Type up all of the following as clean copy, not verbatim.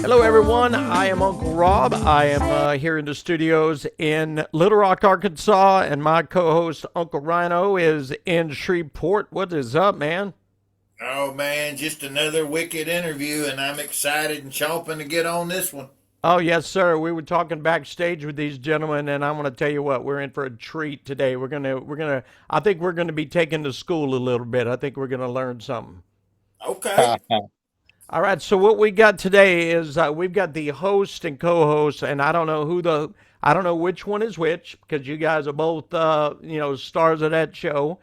Hello, everyone. I am Uncle Rob. I am here in the studios in Little Rock, Arkansas, and my co-host Uncle Ryano is in Shreveport. What is up, man? Oh man, just another wicked interview, and I'm excited and chomping to get on this one. Oh, yes, sir. We were talking backstage with these gentlemen, and I'm going to tell you what, we're in for a treat today. I think we're gonna be taken to school a little bit. I think we're gonna learn something. Okay. All right, so what we got today is we've got the host and co-host, and I don't know which one is which because you guys are both stars of that show.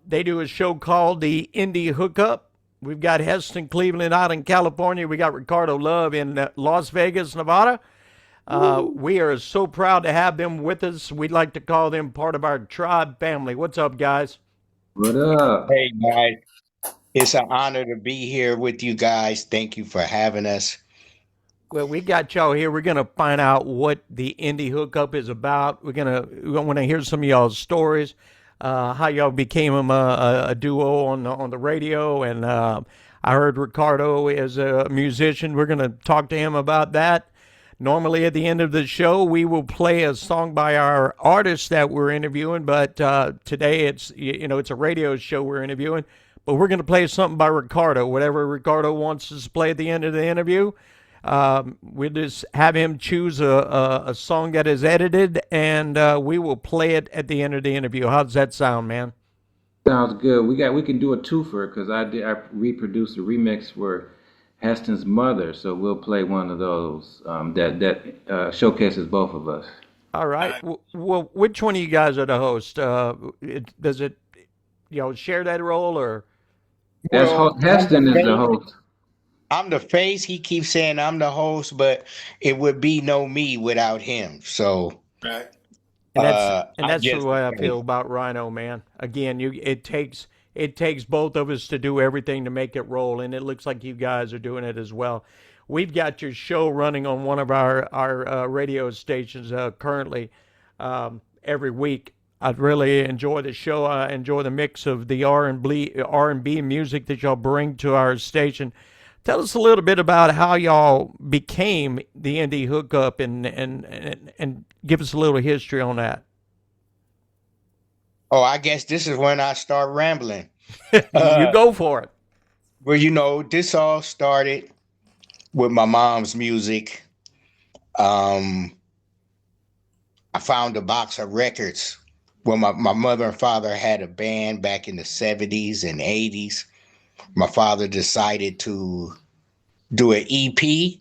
They do a show called the Indy Hook Up. We've got Heston Cleveland out in California. We got Ricardo Love in Las Vegas, Nevada. We are so proud to have them with us. We'd like to call them part of our tribe family. What's up, guys? What up? Hey guys, it's an honor to be here with you guys. Thank you for having us. Well, we got y'all here. We're gonna find out what the Indie Hookup is about. We want to hear some of y'all's stories, how y'all became a duo on the radio, and I heard Ricardo is a musician. We're gonna talk to him about that. Normally, at the end of the show, we will play a song by our artist that we're interviewing, but today it's a radio show we're interviewing. But we're going to play something by Ricardo, whatever Ricardo wants us to play at the end of the interview. We'll just have him choose a song that is edited, and we will play it at the end of the interview. How does that sound, man? Sounds good. We can do a twofer because I reproduced a remix for Heston's mother, so we'll play one of those that showcases both of us. All right. Well, which one of you guys are the host? Does it share that role or? Heston is the host. I'm the face. He keeps saying I'm the host, but it would be no me without him. So, Right. And that's the way I feel about Rhino, man. Again, it takes both of us to do everything to make it roll, and it looks like you guys are doing it as well. We've got your show running on one of our radio stations currently every week. I really enjoy the show. I enjoy the mix of the R&B music that y'all bring to our station. Tell us a little bit about how y'all became the Indie Hookup and give us a little history on that. Oh, I guess this is when I start rambling. You go for it. Well, this all started with my mom's music. I found a box of records. Well, my mother and father had a band back in the 70s and 80s. My father decided to do an EP. We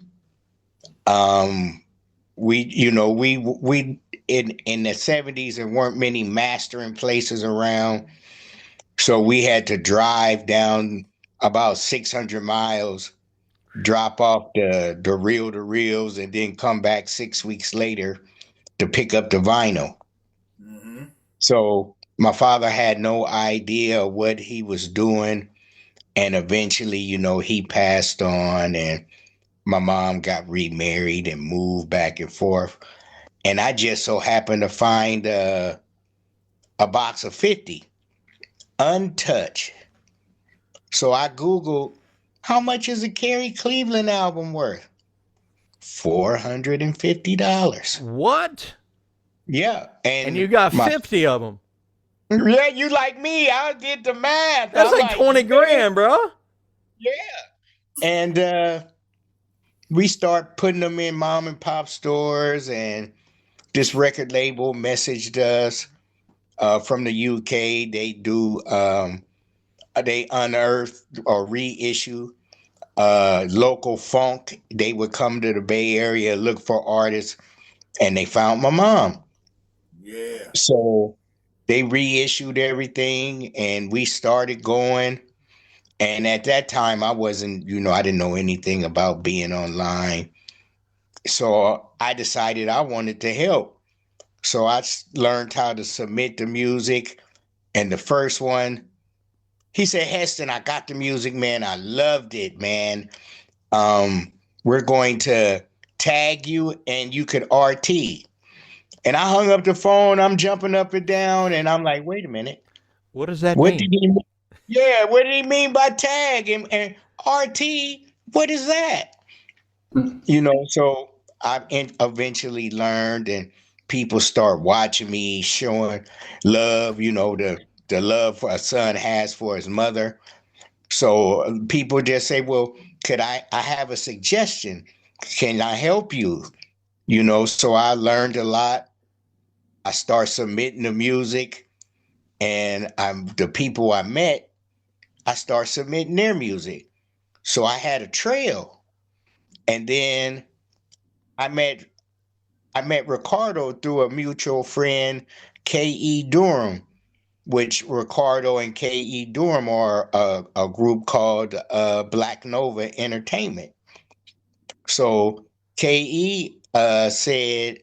in the 70s there weren't many mastering places around, so we had to drive down about 600 miles, drop off the reel to reels, and then come back 6 weeks later to pick up the vinyl. Mm-hmm. So my father had no idea what he was doing. And eventually, he passed on and my mom got remarried and moved back and forth. And I just so happened to find a box of 50 untouched. So I Googled, how much is a Carrie Cleveland album worth? $450. What? Yeah. And you got 50 of them. Yeah, you like me. I did the math. That's like 20 grand, bro. Yeah. And we start putting them in mom and pop stores, and this record label messaged us from the UK. They unearth or reissue local funk. They would come to the Bay Area, look for artists, and they found my mom. Yeah. So they reissued everything and we started going. And at that time, I wasn't, I didn't know anything about being online. So I decided I wanted to help. So I learned how to submit the music. And the first one, he said, Heston, I got the music, man. I loved it, man. We're going to tag you and you could RT. And I hung up the phone. I'm jumping up and down. And I'm like, wait a minute. What does that What mean? did he mean? Yeah, what did he mean by tag? And RT, what is that? So eventually learned, and people start watching me, showing love, the love a son has for his mother. So people just say, well, I have a suggestion? Can I help you? So I learned a lot. I start submitting the music, and the people I met, I start submitting their music. So I had a trail. And then I met Ricardo through a mutual friend, K.E. Durham, which Ricardo and K.E. Durham are a group called Black Nova Entertainment. So K.E. Said,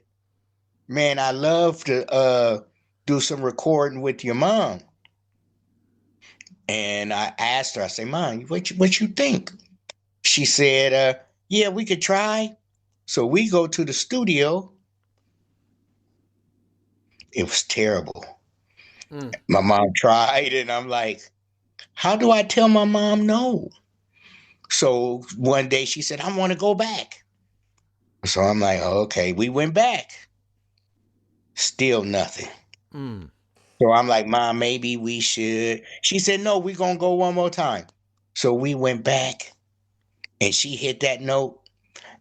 man, I love to do some recording with your mom. And I asked her, I said, Mom, what you think? She said, yeah, we could try. So we go to the studio. It was terrible. My mom tried, and I'm like, how do I tell my mom no? So one day she said, I want to go back. So I'm like, okay, we went back. Still nothing. So I'm like, Mom, maybe we should. She said, no, we're going to go one more time. So we went back, and she hit that note,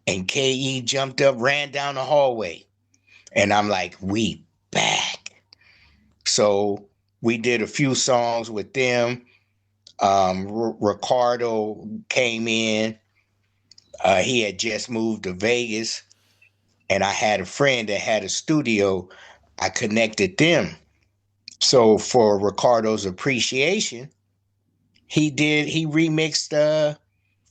and KE jumped up, ran down the hallway. And I'm like, we back. So we did a few songs with them. Ricardo came in. He had just moved to Vegas, and I had a friend that had a studio. I connected them. So for Ricardo's appreciation, he remixed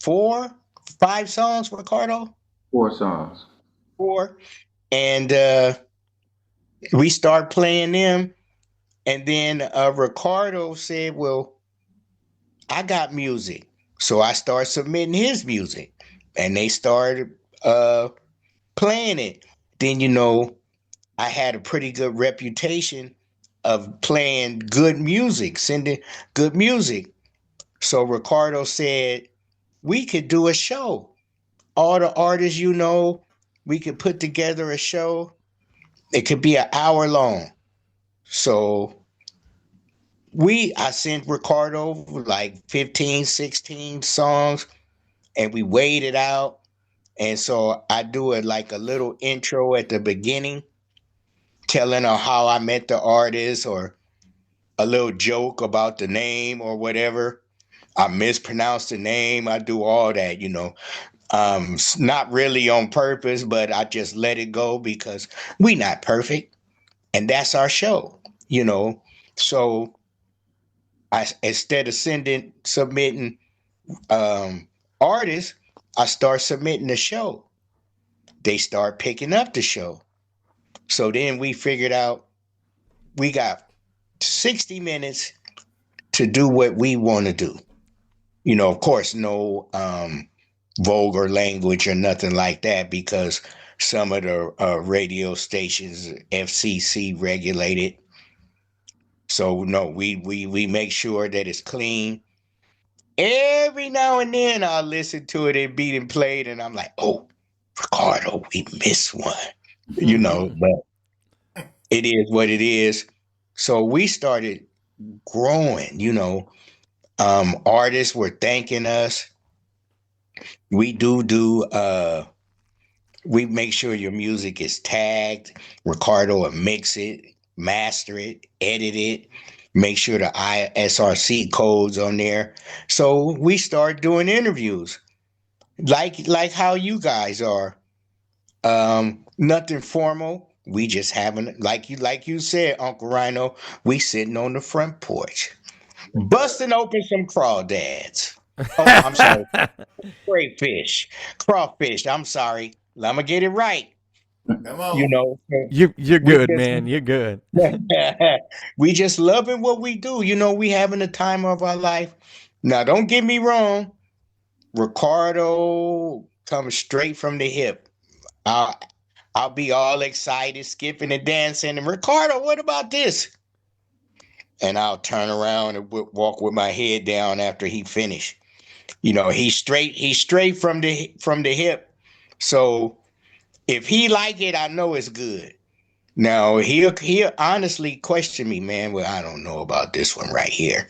5 songs, Ricardo? 4 songs. 4. And we start playing them. And then Ricardo said, well, I got music. So I started submitting his music. And they started playing it. Then, I had a pretty good reputation of playing good music, sending good music. So Ricardo said, we could do a show. All the artists, we could put together a show. It could be an hour long. So I sent Ricardo like 15, 16 songs, and we weighed it out. And so I do it like a little intro at the beginning, telling her how I met the artist, or a little joke about the name or whatever. I mispronounced the name. I do all that, not really on purpose, but I just let it go because we not perfect, and that's our show, So instead of submitting artists, I start submitting the show. They start picking up the show. So then we figured out we got 60 minutes to do what we want to do. Of course, no vulgar language or nothing like that, because some of the radio stations FCC regulated. So no, we make sure that it's clean. Every now and then I'll listen to it and being played, and I'm like, oh, Ricardo, we missed one. But it is what it is. So we started growing, artists were thanking us. We we make sure your music is tagged. Ricardo will mix it, master it, edit it, make sure the ISRC codes on there. So we start doing interviews like how you guys are. Nothing formal. We just having, like you said, Uncle Ryano, we sitting on the front porch, busting open some crawdads. Oh, I'm sorry. Crayfish, crawfish. I'm sorry. I'm gonna get it right. Come on. You're We good, just man. You're good. we just loving what we do. We having the time of our life. Now, don't get me wrong. Ricardo comes straight from the hip. I'll be all excited, skipping and dancing. And Ricardo, what about this? And I'll turn around and walk with my head down after he finished. He's straight from the hip. So if he like it, I know it's good. Now he'll honestly question me, man. Well, I don't know about this one right here.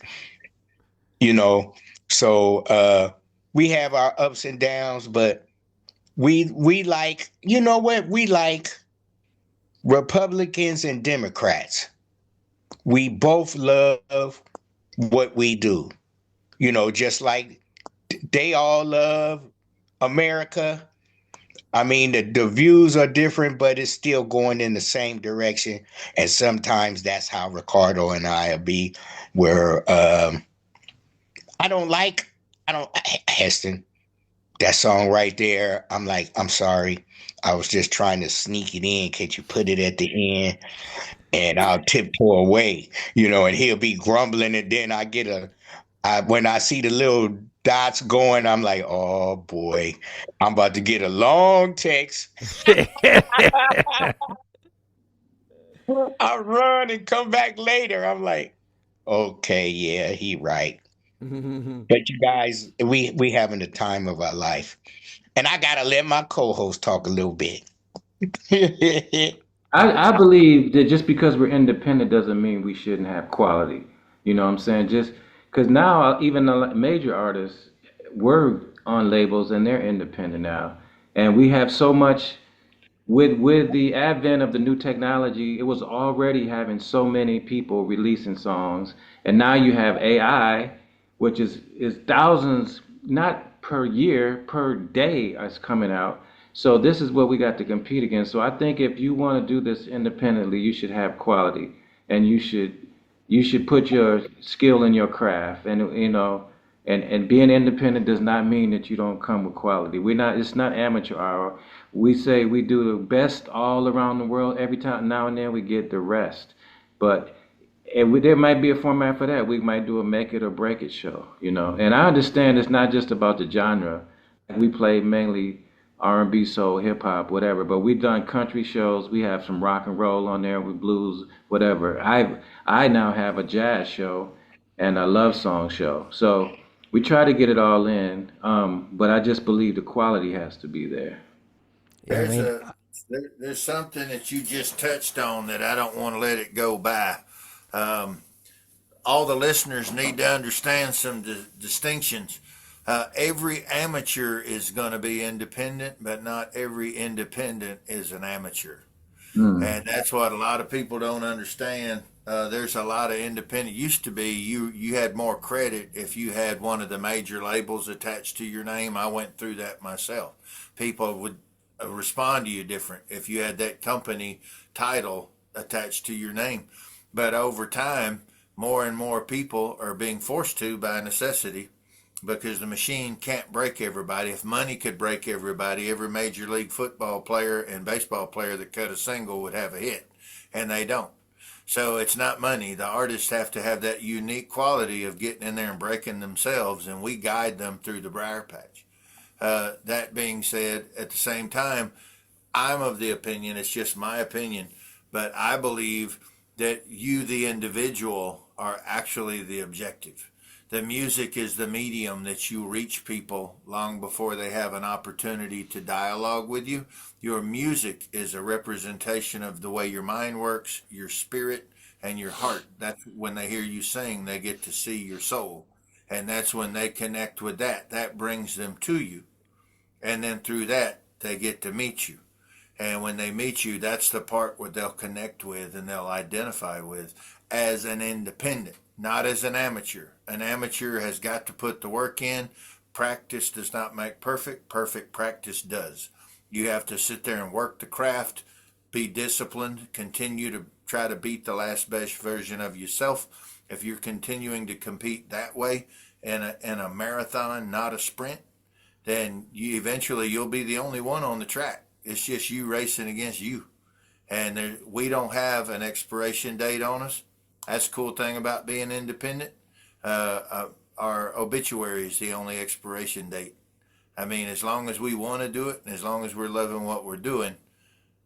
You know, so we have our ups and downs, but we like, you know what? We like Republicans and Democrats. We both love what we do. You know, just like they all love America. I mean, the views are different, but it's still going in the same direction. And sometimes that's how Ricardo and I will be, where I don't like, I don't, Heston, that song right there. I'm like, I'm sorry. I was just trying to sneak it in. Could you put it at the end? And I'll tiptoe away, and he'll be grumbling. And then when I see the little dots going, I'm like, oh boy, I'm about to get a long text. I run and come back later. I'm like, okay, yeah, he right. But you guys, we having the time of our life. And I gotta let my co-host talk a little bit. I believe that just because we're independent doesn't mean we shouldn't have quality. You know what I'm saying? Just because now even the major artists were on labels and they're independent now, and we have so much with the advent of the new technology. It was already having so many people releasing songs, and now you have AI, which is thousands, not per year, per day, is coming out. So this is what we got to compete against. So I think if you want to do this independently, you should have quality, and you should put your skill in your craft, and and being independent does not mean that you don't come with quality. We're not. It's not amateur hour. We say we do the best all around the world. Every time now and then we get the rest, but there might be a format for that. We might do a make it or break it show, And I understand it's not just about the genre. We play mainly R&B, soul, hip hop, whatever. But we've done country shows. We have some rock and roll on there with blues, whatever. I now have a jazz show and a love song show. So we try to get it all in. But I just believe the quality has to be there. Yeah, I There's mean, a there's something that you just touched on that I don't want to let it go by. Um, all the listeners need to understand some distinctions. Every amateur is going to be independent, but not every independent is an amateur. Mm. And that's what a lot of people don't understand. There's a lot of independent. Used to be you had more credit if you had one of the major labels attached to your name. I went through that myself. People would respond to you different if you had that company title attached to your name. But over time, more and more people are being forced to by necessity because the machine can't break everybody. If money could break everybody, every major league football player and baseball player that cut a single would have a hit, and they don't. So it's not money. The artists have to have that unique quality of getting in there and breaking themselves, and we guide them through the briar patch. That being said, at the same time, I'm of the opinion, it's just my opinion, but I believe that you, the individual, are actually the objective. The music is the medium that you reach people long before they have an opportunity to dialogue with you. Your music is a representation of the way your mind works, your spirit, and your heart. That's when they hear you sing, they get to see your soul. And that's when they connect with that. That brings them to you. And then through that, they get to meet you. And when they meet you, that's the part where they'll connect with and they'll identify with as an independent, not as an amateur. An amateur has got to put the work in. Practice does not make perfect. Perfect practice does. You have to sit there and work the craft, be disciplined, continue to try to beat the last best version of yourself. If you're continuing to compete that way in a marathon, not a sprint, then you'll be the only one on the track. It's just you racing against you. And we don't have an expiration date on us. That's the cool thing about being independent. Our obituary is the only expiration date. I mean, as long as we want to do it, and as long as we're loving what we're doing,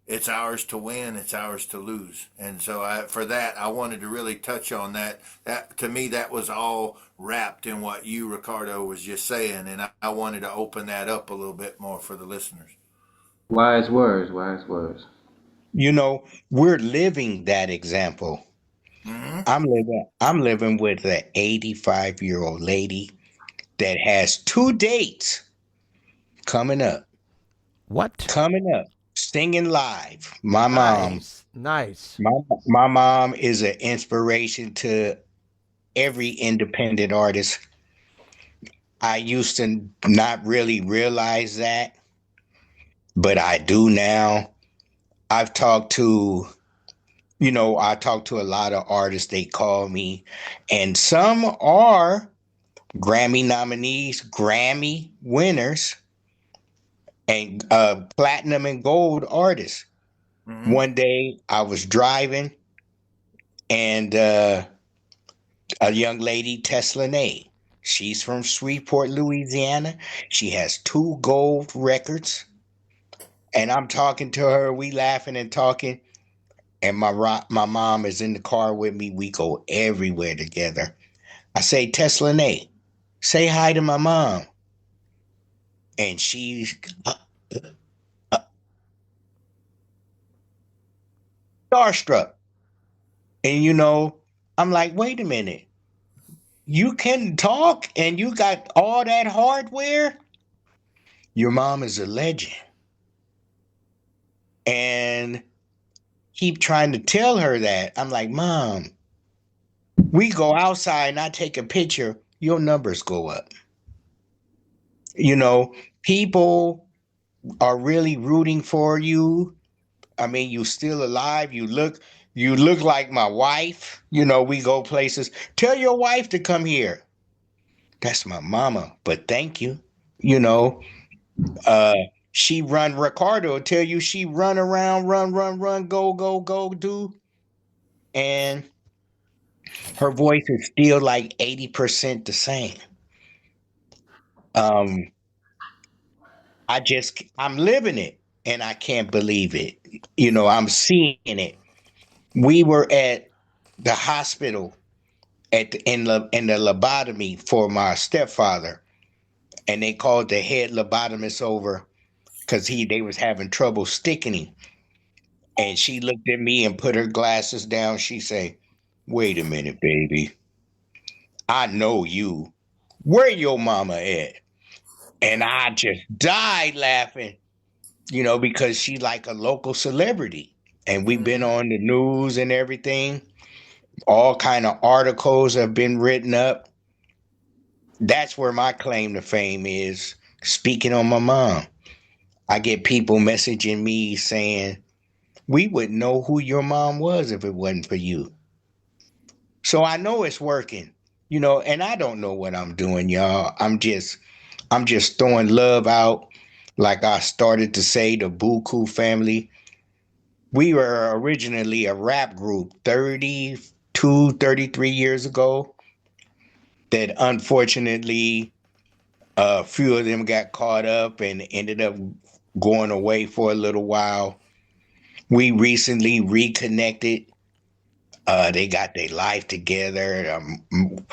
it's ours to win, it's ours to lose. And so for that, I wanted to really touch on that. That to me, that was all wrapped in what you, Ricardo, was just saying. And I wanted to open that up a little bit more for the listeners. Wise words, wise words. You know, we're living that example. Hmm. I'm living with an 85-year-old lady that has two dates coming up. What? Coming up, singing live. My mom, Nice, nice. my my mom is an inspiration to every independent artist. I used to not really realize that, but I do now. I've talked to, I talk to a lot of artists. They call me, and some are Grammy nominees, Grammy winners, and platinum and gold artists. Hmm. One day I was driving, and a young lady, Tesla Nay. She's from Shreveport, Louisiana. She has two gold records. And I'm talking to her. We laughing and talking. And my mom is in the car with me. We go everywhere together. I say, Tesla Nay, say hi to my mom. And she's uh, starstruck. And I'm like, wait a minute. You can talk and you got all that hardware? Your mom is a legend. And keep trying to tell her that. I'm like, Mom, we go outside and I take a picture, your numbers go up. You know, people are really rooting for you. I mean, you still alive. You look like my wife. We go places. Tell your wife to come here. That's my mama, but thank you. You know, uh she run Ricardo tell you she run around, run, go, go, go, do. And her voice is still like 80% the same. Um, I'm living it and I can't believe it. I'm seeing it. We were at the hospital in the lobotomy for my stepfather, and they called the head lobotomist over because they was having trouble sticking him. And she looked at me and put her glasses down. She said, "Wait a minute, baby. I know you. Where your mama at?" And I just died laughing, because she's like a local celebrity. And we've been Hmm. on the news and everything. All kind of articles have been written up. That's where my claim to fame is, speaking on my mom. I get people messaging me saying, "We wouldn't know who your mom was if it wasn't for you." So I know it's working, and I don't know what I'm doing, y'all. I'm just throwing love out. Like I started to say, the Buku family. We were originally a rap group 32, 33 years ago that unfortunately a few of them got caught up and ended up going away for a little while. We recently reconnected. They got their life together.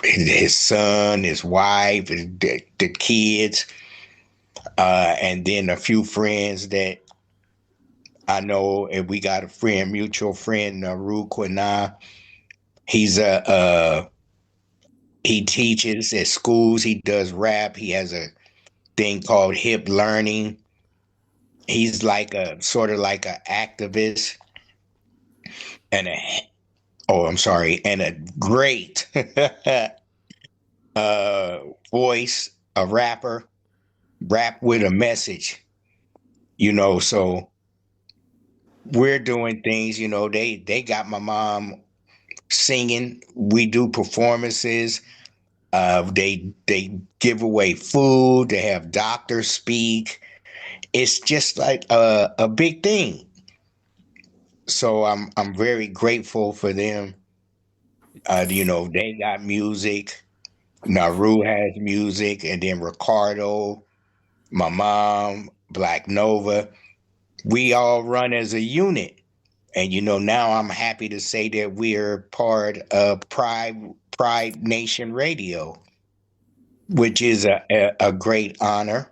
His son, his wife, the kids, and then a few friends that I know. And we got a friend, mutual friend, Ru Quina. He's he teaches at schools. He does rap. He has a thing called Hip Learning. He's like a sort of like an activist and I'm sorry, and a great uh voice, a rapper, rap with a message, so we're doing things, they got my mom singing. We do performances. They give away food. They have doctors speak. It's just like a big thing. So I'm very grateful for them. They got music. Naru has music, and then Ricardo, my mom, Black Nova. We all run as a unit. And now I'm happy to say that we're part of Pride Nation Radio, which is a great honor.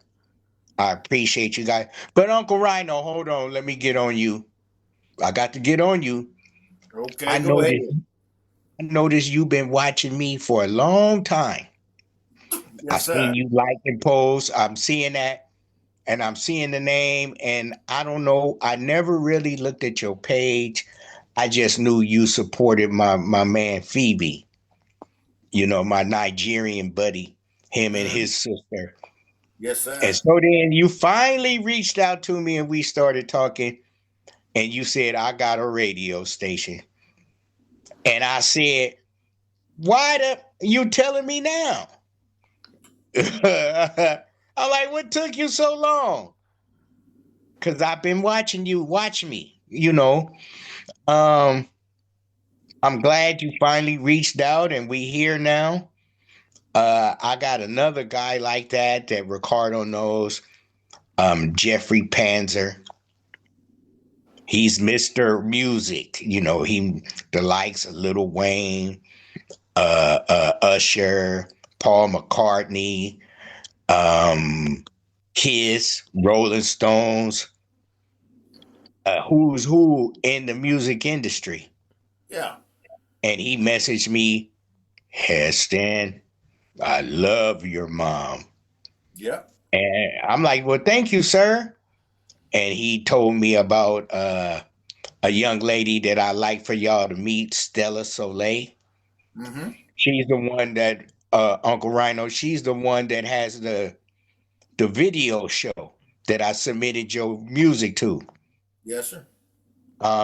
I appreciate you guys. But Uncle Rhino, hold on. Let me get on you. I got to get on you. I Okay, go ahead. noticed. I noticed you've been watching me for a long time. I Yes, seen sir. you liking posts. I'm seeing that, and I'm seeing the name. And I don't know. I never really looked at your page. I just knew you supported my man Phoebe. You know, my Nigerian buddy, him and Mhm. his sister. Yes, And sir. so then you finally reached out to me, and we started talking. And you said I got a radio station, and I said, "Why the you telling me now?" I'm like, "What took you so long?" Because I've been watching you watch me. Um, I'm glad you finally reached out, and we here now. I got another guy like that Ricardo knows. Jeffrey Panzer. He's Mr. Music. He the likes of Lil Wayne, Usher, Paul McCartney, um, Kiss, Rolling Stones, who's who in the music industry. Yeah. And he messaged me, Heston, I love your mom. Yep. And I'm like, well, thank you, sir. And he told me about a young lady that I like for y'all to meet, Stella Soleil. Mm-hmm. She's the one that Uncle Rhino. She's the one that has the video show that I submitted your music to. Yes, sir.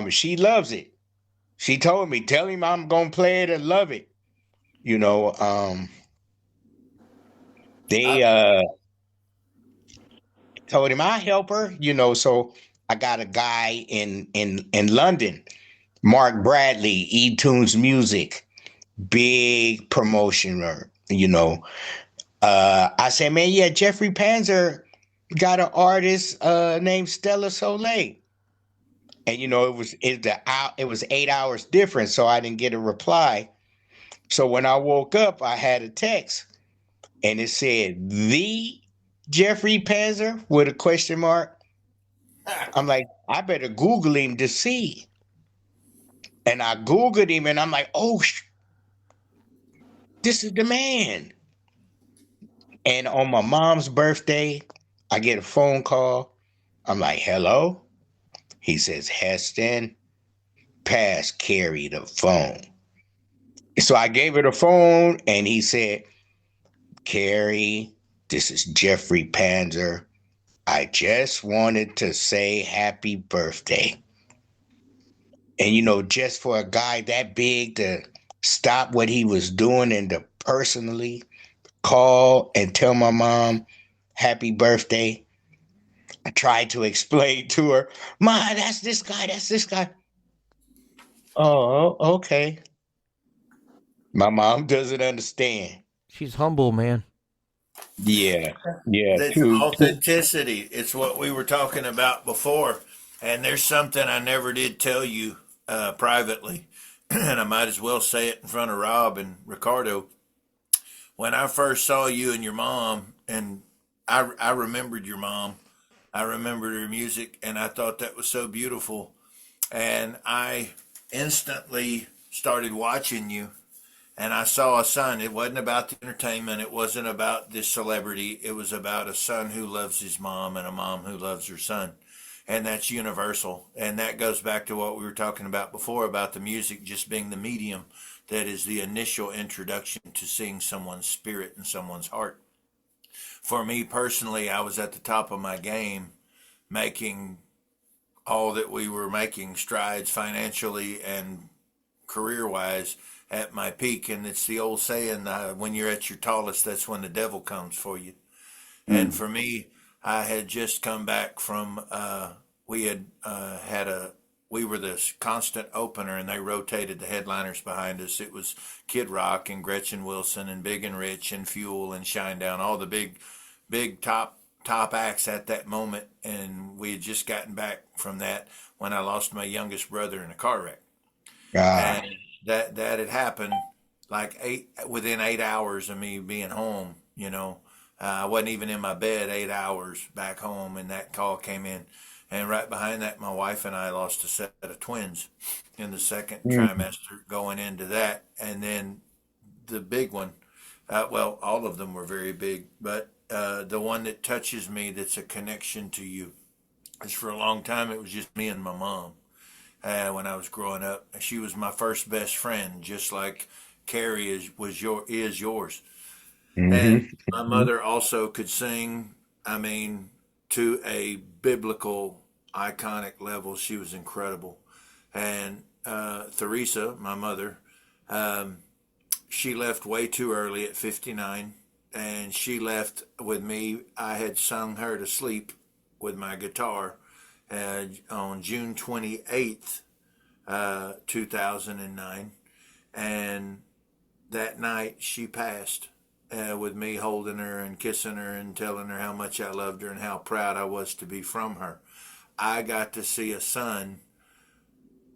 She loves it. She told me, tell him I'm gonna play it and love it. You know, they I, told him I help her. So I got a guy in London, Mark Bradley, eTunes Music, big promotioner. I said, man, yeah, Jeffrey Panzer got an artist named Stella Soleil. And it was 8 hours difference, so I didn't get a reply. So when I woke up, I had a text, and it said the Jeffrey Panzer with a question mark. I'm like, I better Google him to see. And I Googled him, and I'm like, oh, this is the man. And on my mom's birthday, I get a phone call. I'm like, hello. He says, Heston, pass Carrie the phone. So I gave her the phone, and he said, Carrie, this is Jeffrey Panzer. I just wanted to say happy birthday. And just for a guy that big to stop what he was doing and to personally call and tell my mom happy birthday, I tried to explain to her, Ma, that's this guy, that's this guy. Oh, okay. My mom doesn't understand. She's humble, man. Yeah, yeah, That's too. authenticity. It's what we were talking about before. And there's something I never did tell you privately, and I might as well say it in front of Rob and Ricardo. When I first saw you and your mom, and I remembered your mom, I remembered her music, and I thought that was so beautiful. And I instantly started watching you, and I saw a son. It wasn't about the entertainment. It wasn't about this celebrity. It was about a son who loves his mom and a mom who loves her son. And that's universal. And that goes back to what we were talking about before about the music just being the medium that is the initial introduction to seeing someone's spirit and someone's heart. For me personally, I was at the top of my game making all that we were making strides financially and career wise at my peak. And it's the old saying, when you're at your tallest, that's when the devil comes for you. And Mm. for me, I had just come back from, we had had a, we were this constant opener and they rotated the headliners behind us. It was Kid Rock and Gretchen Wilson and Big and Rich and Fuel and Shinedown, all the big top acts at that moment. And we had just gotten back from that when I lost my youngest brother in a car wreck. Ah, And that had happened like within 8 hours of me being home, I wasn't even in my bed 8 hours back home, and that call came in. And right behind that, my wife and I lost a set of twins in the second Mm. trimester going into that. And then the big one, well, all of them were very big, but the one that touches me that's a connection to you is for a long time, it was just me and my mom when I was growing up. She was my first best friend, just like Carrie is yours. And my Mm-hmm. mother also could sing, I mean, to a biblical, iconic level. She was incredible. And Theresa, my mother, um, she left way too early at 59. And she left with me. I had sung her to sleep with my guitar on June 28th, 2009. And that night she passed with me holding her and kissing her and telling her how much I loved her and how proud I was to be from her. I got to see a son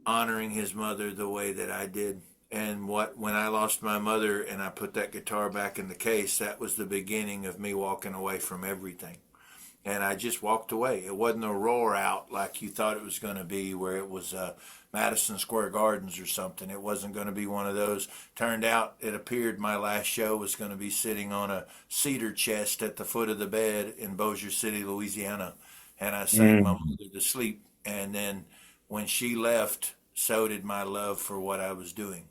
honoring his mother the way that I did. And when I lost my mother and I put that guitar back in the case, that was the beginning of me walking away from everything. And I just walked away. It wasn't a roar out like you thought it was going to be, where it was Madison Square Gardens or something. It wasn't going to be one of those. Turned out, it appeared my last show was going to be sitting on a cedar chest at the foot of the bed in Bossier City, Louisiana. And I sang my Mm. mother to sleep. And then when she left, so did my love for what I was doing.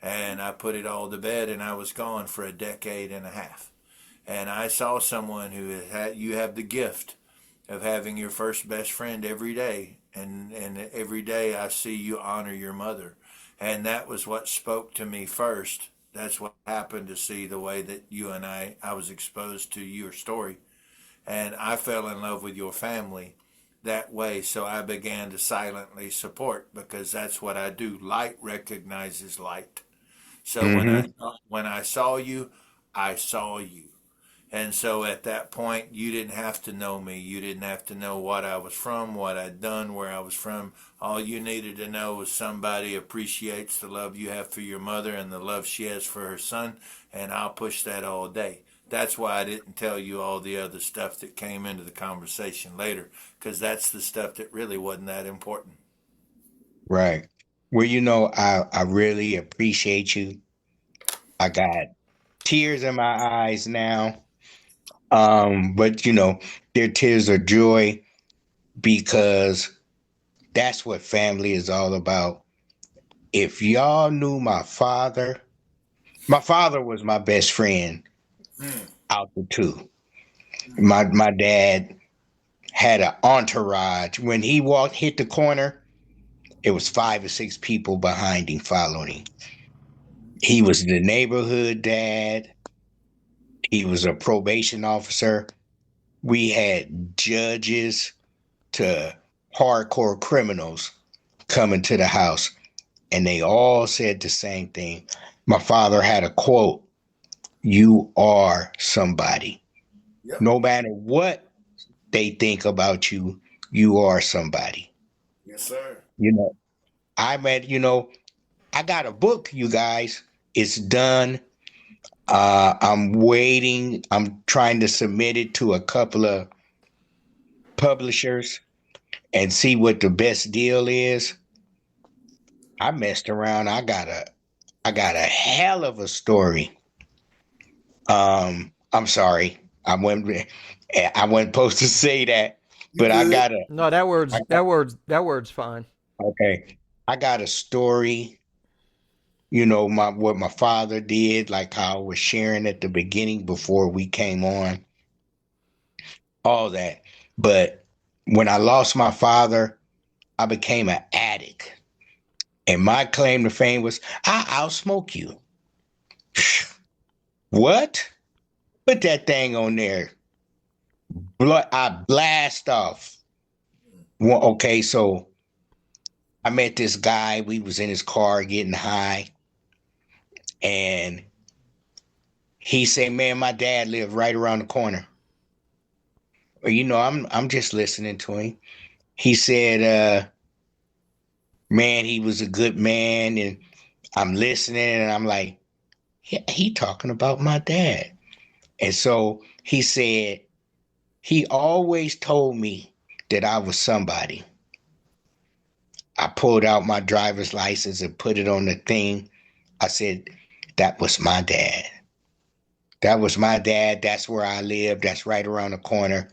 And I put it all to bed, and I was gone for a decade and a half. And I saw someone who had, you have the gift of having your first best friend every day. And every day I see you honor your mother. And that was what spoke to me first. That's what happened to see the way that you and I was exposed to your story. And I fell in love with your family that way. So I began to silently support, because that's what I do. Light recognizes light. So Mm-hmm. when I saw you, I saw you. And so at that point, you didn't have to know me. You didn't have to know what I was from, what I'd done, where I was from. All you needed to know was somebody appreciates the love you have for your mother and the love she has for her son, and I'll push that all day. That's why I didn't tell you all the other stuff that came into the conversation later, because that's the stuff that really wasn't that important. Right. Well, I really appreciate you. I got tears in my eyes now. But they're tears of joy because that's what family is all about. If y'all knew my father was my best friend Mm. out the two. My dad had an entourage. When he hit the corner, it was 5 or 6 people behind him following him. He was the neighborhood dad. He was a probation officer. We had judges to hardcore criminals coming to the house, and they all said the same thing. My father had a quote: "You are somebody. Yep. No matter what they think about you, you are somebody." Yes, sir. You know, I got a book, you guys. It's done. I'm waiting. I'm trying to submit it to a couple of publishers and see what the best deal is. I messed around. I got a hell of a story. I'm sorry. I wasn't supposed to say that, You but good? No, that I word's got fine. okay. I got a story, my what my father did, like how I was sharing at the beginning before we came on, all that. But when I lost my father, I became an addict. And my claim to fame was I'll smoke you. What? Put that thing on there. I blast off. Well, okay, so I met this guy. We was in his car getting high, and he said, "Man, my dad lived right around the corner." Well, I'm just listening to him. He said, "Man, he was a good man," and I'm listening, and I'm like, "Yeah, he talking about my dad." And so he said, he always told me that I was somebody. I pulled out my driver's license and put it on the thing. I said, that was my dad. That was my dad. That's where I live. That's right around the corner.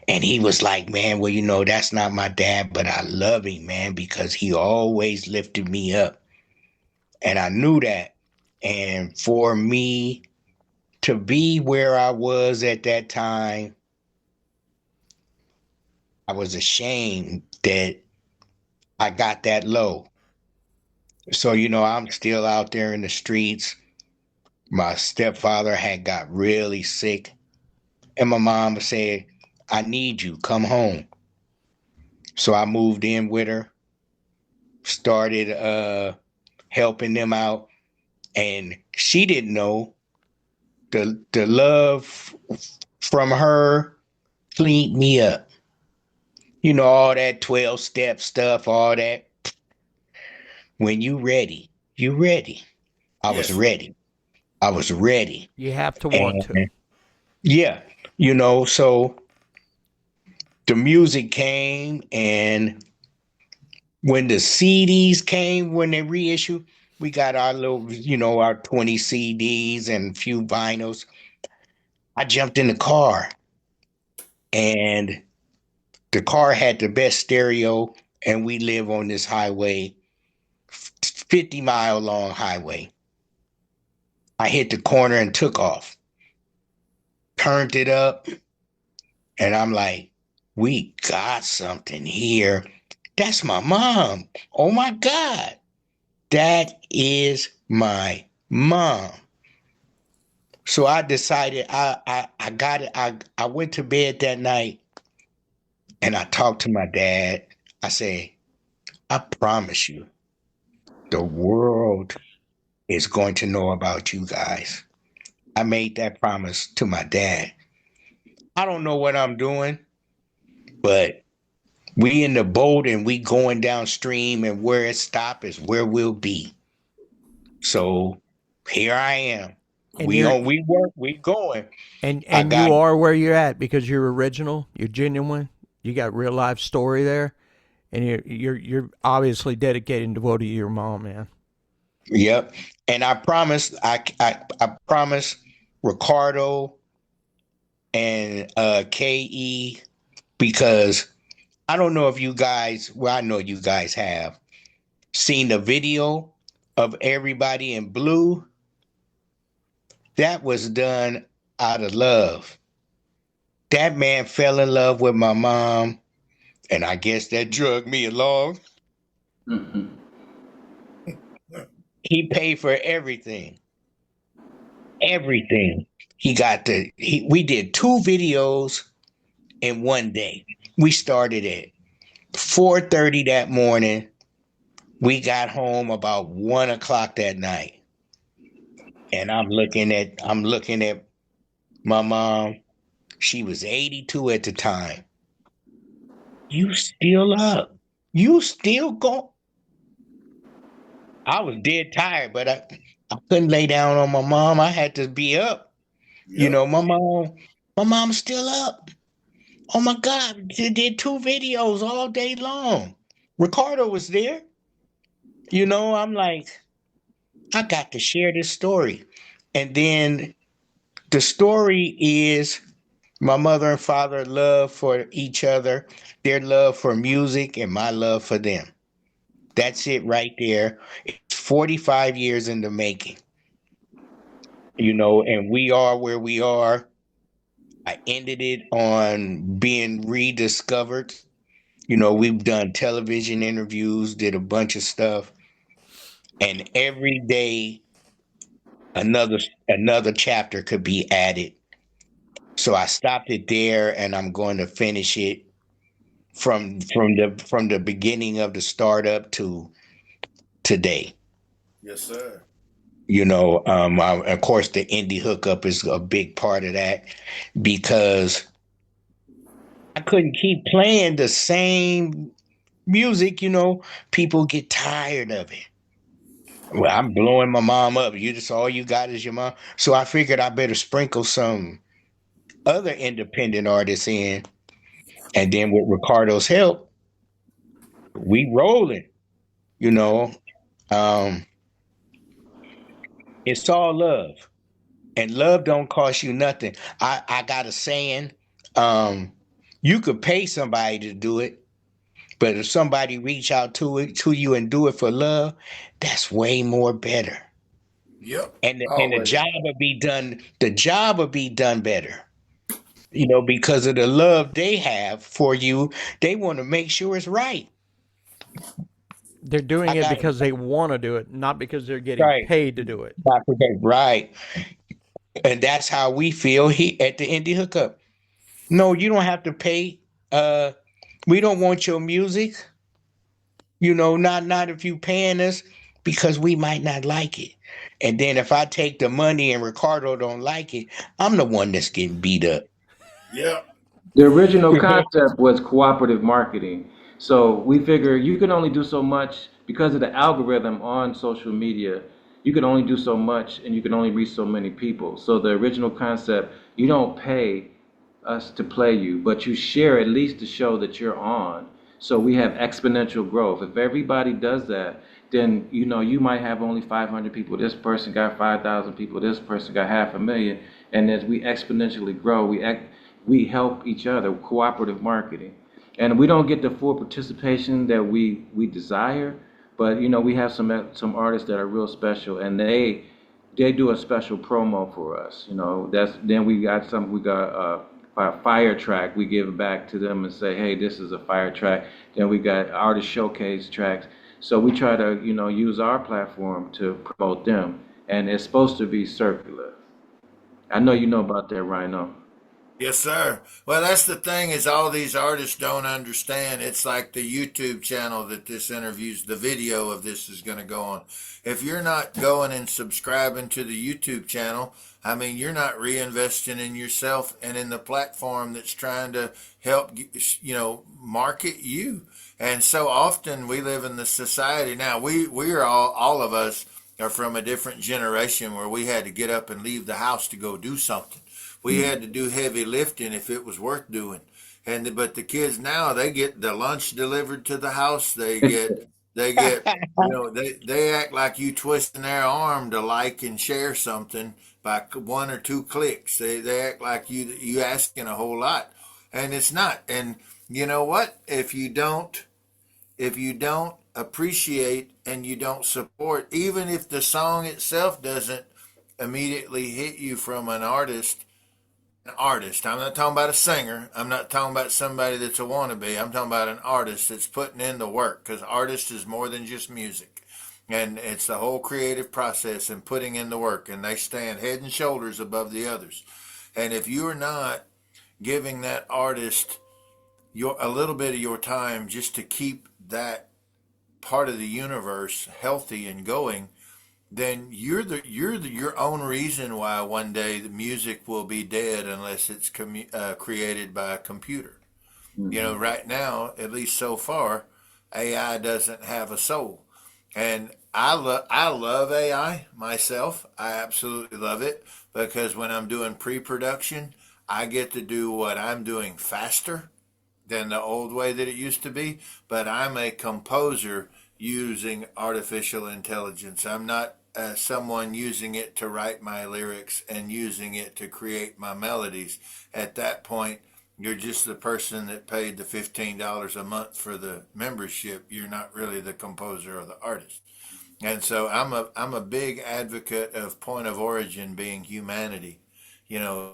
And he was like, man, well, that's not my dad, but I love him, man, because he always lifted me up. And I knew that. And for me to be where I was at that time, I was ashamed that I got that low. So, I'm still out there in the streets. My stepfather had got really sick. And my mom said, I need you, come home. So I moved in with her, started helping them out. And she didn't know the love from her cleaned me up. All that 12-step stuff, all that. When you ready, you ready. I was Yes. ready. I was ready. You have to want to. And yeah, so the music came, and when the CDs came, when they reissued, we got our little, our 20 CDs and a few vinyls. I jumped in the car, and the car had the best stereo, and we live on this highway, 50-mile long highway. I hit the corner and took off, turned it up, and I'm like, we got something here. That's my mom. Oh my God. That is my mom. So I decided I got it. I went to bed that night and I talked to my dad. I said, I promise you, the world is going to know about you guys. I made that promise to my dad. I don't know what I'm doing, but we in the boat and we going downstream, and where it stop is where we'll be. So here I am. And We you're going. and I and got you are where you're at because you're original, you're genuine, you got real life story there, and you're obviously dedicated and devoted to your mom, man. Yep. And I promised I promised Ricardo and KE, because I don't know if you guys, well, I know you guys have seen the video of everybody in blue. That was done out of love. That man fell in love with my mom, and I guess that drugged me along. Mhm. He paid for everything. Everything. We did 2 videos in one day. We started at 4:30 that morning. We got home about 1 o'clock that night. And I'm looking at my mom. She was 82 at the time. You still up. You still go. I was dead tired, but I couldn't lay down on my mom. I had to be up. Yep. My mom's still up. Oh my God, they did 2 videos all day long. Ricardo was there. I'm like, I got to share this story. And then the story is my mother and father love for each other, their love for music, and my love for them. That's it right there. It's 45 years in the making, and we are where we are. I ended it on being rediscovered. We've done television interviews, did a bunch of stuff, and every day another chapter could be added. So I stopped it there, and I'm going to finish it from the beginning of the startup to today. Yes, sir. Of course, the Indy Hookup is a big part of that, because I couldn't keep playing the same music. People get tired of it. Well, I'm blowing my mom up. You just all you got is your mom. So I figured I better sprinkle some other independent artists in, and then with Ricardo's help, we rolling. You know, um, it's all love, and love don't cost you nothing. I got a saying, um, you could pay somebody to do it, but if somebody reach out to you and do it for love, that's way more better. Yep. And the Always. job will be done. The job will be done better. Because of the love they have for you, they want to make sure it's right. They're doing I it got because they want to do it, not because they're getting right. paid to do it. Not forget, right. And that's how we feel at the Indie Hookup. No, you don't have to pay. Uh, we don't want your music. Not if you paying us because we might not like it. And then if I take the money and Ricardo don't like it, I'm the one that's getting beat up. Yep. The original concept was cooperative marketing. So we figure you can only do so much because of the algorithm on social media. You can only do so much and you can only reach so many people. So the original concept, you don't pay us to play you, but you share at least to show that you're on. So we have exponential growth. If everybody does that, then you might have only 500 people. This person got 5,000 people. This person got 500,000. And as we exponentially grow, we help each other. Cooperative marketing, and we don't get the full participation that we desire. But we have some artists that are real special, and they do a special promo for us. That's then we got a fire track. We give back to them and say, hey, this is a fire track. Then we got artist showcase tracks. So we try to use our platform to promote them, and it's supposed to be circular. I know you know about that, Ryano. Yes, sir. Well, that's the thing is all these artists don't understand. It's like the YouTube channel that this interviews, the video of this is going to go on. If you're not going and subscribing to the YouTube channel, I mean, you're not reinvesting in yourself and in the platform that's trying to help, market you. And so often we live in the society now. We are all of us are from a different generation where we had to get up and leave the house to go do something. We had to do heavy lifting if it was worth doing. But the kids now they get the lunch delivered to the house. They get they act like you twisting their arm to like and share something by one or two clicks. They act like you asking a whole lot, and it's not. And you know what? If you don't appreciate and you don't support, even if the song itself doesn't immediately hit you from an artist. I'm not talking about a singer. I'm not talking about somebody that's a wannabe. I'm talking about an artist that's putting in the work because artist is more than just music. And it's the whole creative process and putting in the work. And they stand head and shoulders above the others. And if you're not giving that artist a little bit of your time just to keep that part of the universe healthy and going, then you're your own reason why one day the music will be dead unless it's created by a computer. Hmm. Right now, at least so far, AI doesn't have a soul, and I love AI myself. I absolutely love it because when I'm doing pre-production, I get to do what I'm doing faster than the old way that it used to be, but I'm a composer using artificial intelligence. I'm not someone using it to write my lyrics and using it to create my melodies. At that point, you're just the person that paid the $15 a month for the membership. You're not really the composer or the artist. And so I'm a big advocate of point of origin being humanity. You know,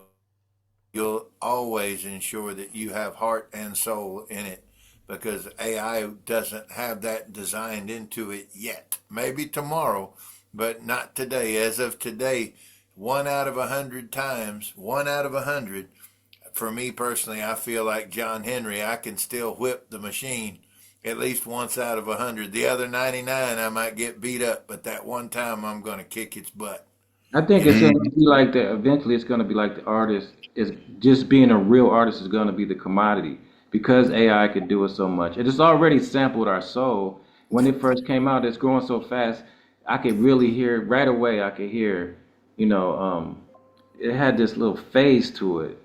you'll always ensure that you have heart and soul in it because AI doesn't have that designed into it yet. Maybe tomorrow, but not today. As of today, 1 out of 100 times, 1 out of 100, for me personally, I feel like John Henry, I can still whip the machine at least once out of 100. The other 99, I might get beat up, but that one time I'm going to kick its butt. I think You it's know? going to be like the eventually it's going to be like the artist is just being a real artist is going to be the commodity because AI could do it so much. It has already sampled our soul. When it first came out, it's growing so fast. I could really hear right away. I could hear, you know, it had this little phase to it,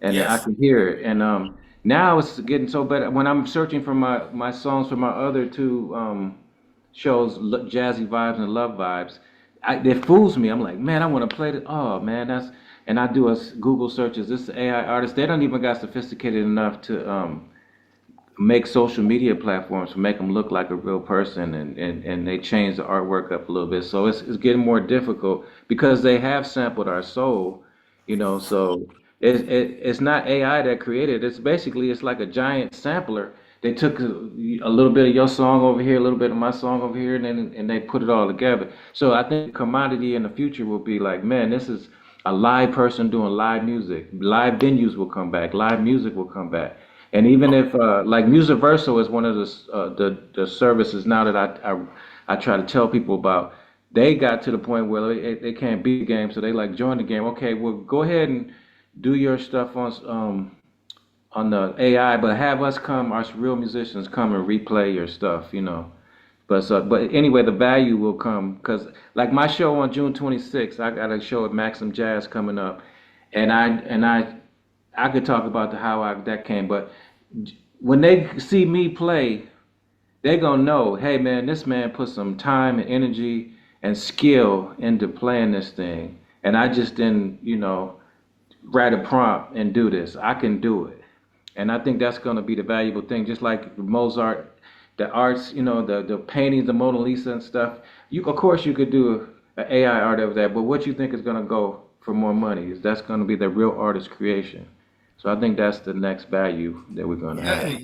and I Yes. could hear it. And now it's getting so better. When I'm searching for my songs for my other two shows, Jazzy Vibes and Love Vibes, it fools me. I'm like, man, I want to play it. Oh man, that's and I do a Google searches. This AI artist, they don't even got sophisticated enough to make social media platforms to make them look like a real person, and they change the artwork up a little bit. So it's getting more difficult because they have sampled our soul, you know. So it's not AI that created it. It's basically it's like a giant sampler. They took a little bit of your song over here, a little bit of my song over here, and they put it all together. So I think commodity in the future will be like, man, this is a live person doing live music. Live venues will come back. Live music will come back. And even if like Musiversal is one of the services now that I try to tell people about, they got to the point where they can't beat the game, so they like join the game. Okay, well go ahead and do your stuff on the AI, but have us come, our real musicians come and replay your stuff, you know. But anyway, the value will come because like my show on June 26th, I got a show at Maxim Jazz coming up, and I could talk about how that came, but when they see me play, they gonna know, hey man, this man put some time and energy and skill into playing this thing, and I just didn't, you know, write a prompt and do this. I can do it, and I think that's gonna be the valuable thing. Just like Mozart, the arts, you know, the paintings, the Mona Lisa and stuff. You of course you could do an AI art of that, but what you think is gonna go for more money is that's gonna be the real artist creation. So I think that's the next value that we're going to have.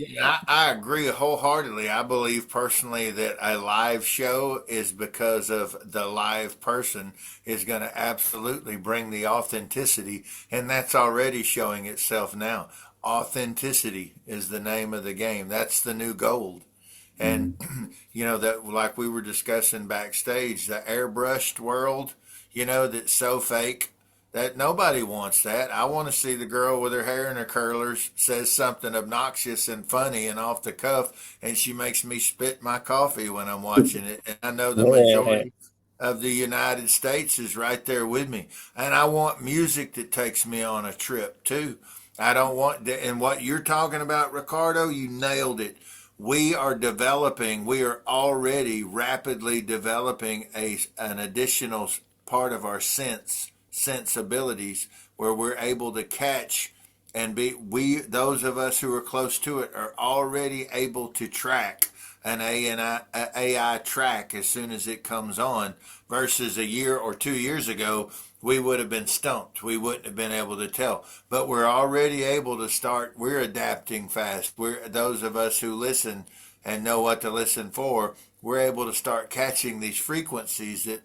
I agree wholeheartedly. I believe personally that a live show is because of the live person is going to absolutely bring the authenticity, and that's already showing itself now. Authenticity is the name of the game. That's the new gold. And Mm. you know that like we were discussing backstage, the airbrushed world, you know, that's so fake that nobody wants that. I want to see the girl with her hair in her curlers says something obnoxious and funny and off the cuff, and she makes me spit my coffee when I'm watching it. And I know the Yeah. majority of the United States is right there with me. And I want music that takes me on a trip too. I don't want, and what you're talking about, Ricardo, you nailed it. We are developing, we are already rapidly developing an additional part of our sensibilities where we're able to catch and be we those of us who are close to it are already able to track an AI track as soon as it comes on versus a year or 2 years ago we would have been stumped. We wouldn't have been able to tell. But we're already able to start. We're adapting fast. We're those of us who listen and know what to listen for. We're able to start catching these frequencies that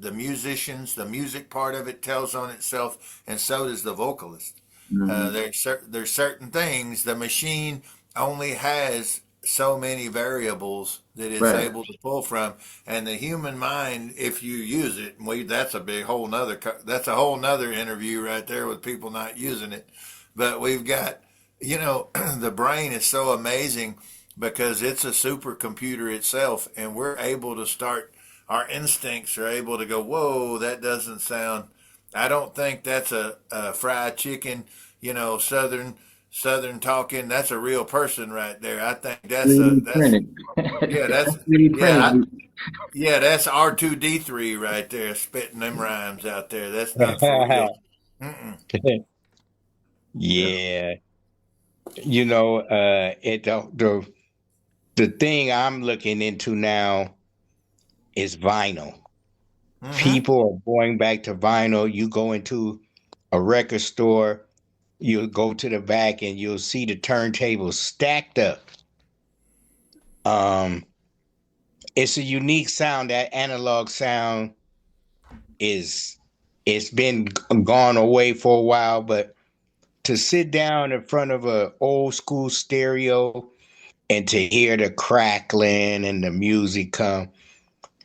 the musicians, the music part of it tells on itself, and so does the vocalist. Hmm. There's certain things the machine only has so many variables that it's Right. able to pull from, and the human mind, if you use it, that's a big whole nother that's a whole nother interview right there with people not using it. But we've got, you know, the brain is so amazing because it's a supercomputer itself, and we're able to start. Our instincts are able to go, whoa, that doesn't sound. I don't think that's a fried chicken, you know, southern talking. That's a real person right there. I think 3D that's printed. yeah, that's 3D yeah, printed. yeah, that's R2D3 right there, spitting them rhymes out there. That's not for real. Mm-mm. Yeah. Yeah. You know, the thing I'm looking into now is vinyl. Mm-hmm. People are going back to vinyl. You go into a record store, you'll go to the back and you'll see the turntables stacked up. Um, it's a unique sound. That analog sound is it's been gone away for a while, but to sit down in front of a old school stereo and to hear the crackling and the music come,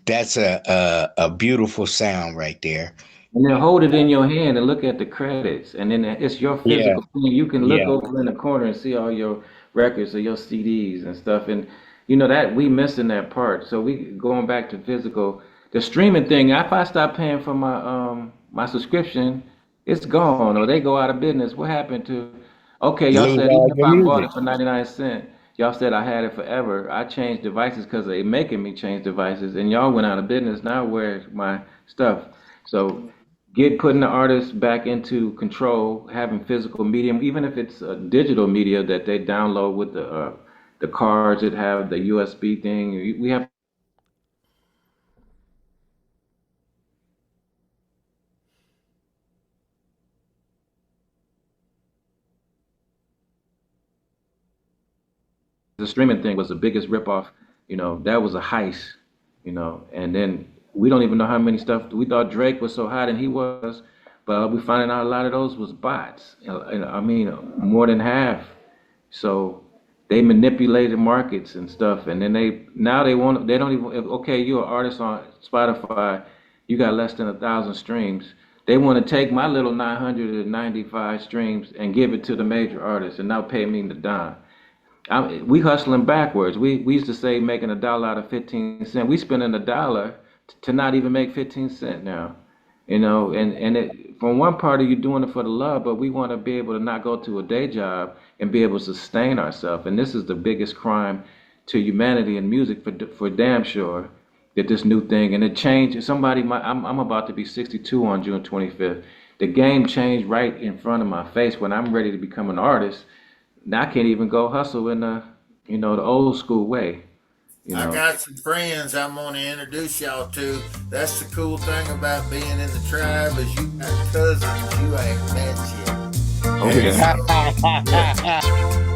that's a beautiful sound right there. And then hold it in your hand and look at the credits. And then it's your Yeah, physical thing. You can look yeah. over in the corner and see all your records or your CDs and stuff. And you know that we missing that part. So we going back to physical. the streaming thing, if I stop paying for my subscription, it's gone or they go out of business. What happened to? Okay, y'all Lose said all even if your I bought music. it for 99 cents, y'all said I had it forever. I changed devices because they making me change devices, and y'all went out of business. Now where's my stuff? So putting the artist back into control, having physical medium, even if it's a digital media that they download with the cards that have the USB thing. We have the streaming thing was the biggest ripoff. That was a heist. And then we don't even know how many stuff we thought Drake was so hot, and he was, but we finding out a lot of those was bots. And I mean, more than half. So they manipulated markets and stuff, and then they don't even, okay, you're an artist on Spotify, you got less than 1,000 streams. They want to take my little 995 streams and give it to the major artists, and now pay me the dime. We hustling backwards. We used to say making a dollar out of 15 cents. We spending a dollar to not even make 15 cents now. And from one party you're doing it for the love, but we want to be able to not go to a day job and be able to sustain ourselves. And this is the biggest crime to humanity in music for damn sure. That this new thing, and it changed. I'm about to be 62 on June 25th. The game changed right in front of my face when I'm ready to become an artist. Now I can't even go hustle in the old school way. I got some friends I'm going to introduce y'all to. That's the cool thing about being in the tribe is you got cousins you ain't met yet. Oh yeah.